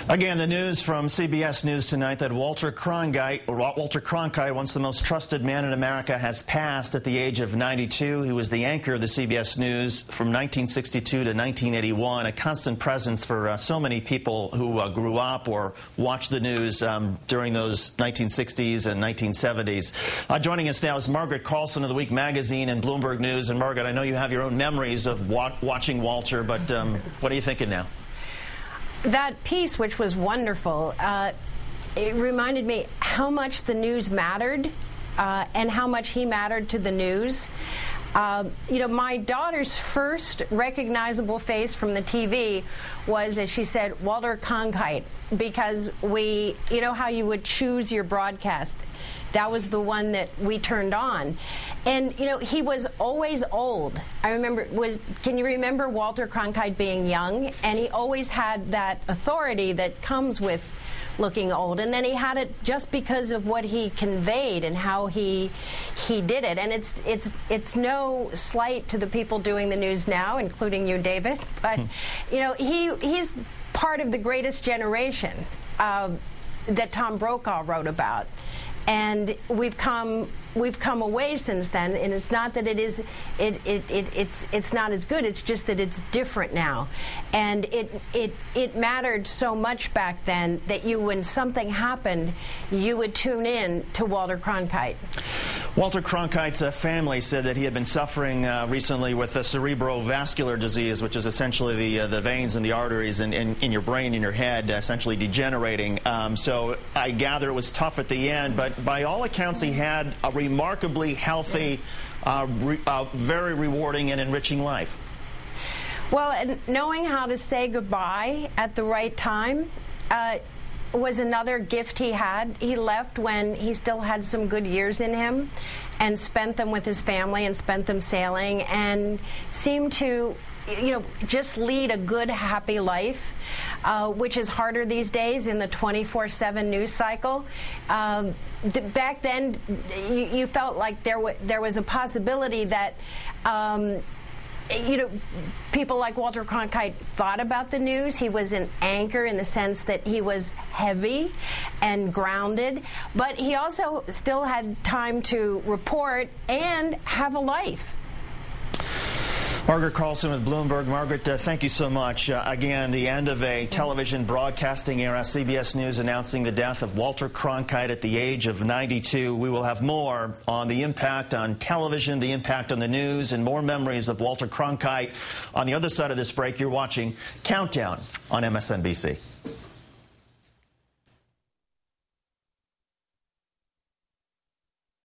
Again, the news from CBS News tonight that Walter Cronkite, once the most trusted man in America, has passed at the age of 92. He was the anchor of the CBS News from 1962 to 1981, a constant presence for so many people who grew up or watched the news during those 1960s and 1970s. Joining us now is Margaret Carlson of The Week magazine and Bloomberg News. And Margaret, I know you have your own memories of watching Walter, but what are you thinking now? That piece, which was wonderful, it reminded me how much the news mattered and how much he mattered to the news. You know, my daughter's first recognizable face from the TV was, as she said, Walter Cronkite, because you know how you would choose your broadcast. That was the one that we turned on. And, you know, he was always old. I remember, can you remember Walter Cronkite being young? And he always had that authority that comes with looking old. And then he had it just because of what he conveyed and how he did it. And it's no slight to the people doing the news now, including you, David. But, you know, he's part of the greatest generation that Tom Brokaw wrote about. And we've come a ways since then, and it's not that it's not as good. It's just that it's different now, and it mattered so much back then that when something happened, you would tune in to Walter Cronkite. Walter Cronkite's family said that he had been suffering recently with a cerebrovascular disease, which is essentially the veins and the arteries in your brain, in your head, essentially degenerating. So I gather it was tough at the end, but by all accounts, he had a remarkably healthy, very rewarding and enriching life. Well, and knowing how to say goodbye at the right time was another gift he had. He left when he still had some good years in him and spent them with his family and spent them sailing and seemed to, you know, just lead a good, happy life, which is harder these days in the 24/7 news cycle. Back then, you felt like there was a possibility that you know, people like Walter Cronkite thought about the news. He was an anchor in the sense that he was heavy and grounded, but he also still had time to report and have a life. Margaret Carlson with Bloomberg. Margaret, thank you so much. Again, the end of a television broadcasting era. CBS News announcing the death of Walter Cronkite at the age of 92. We will have more on the impact on television, the impact on the news, and more memories of Walter Cronkite. On the other side of this break, you're watching Countdown on MSNBC.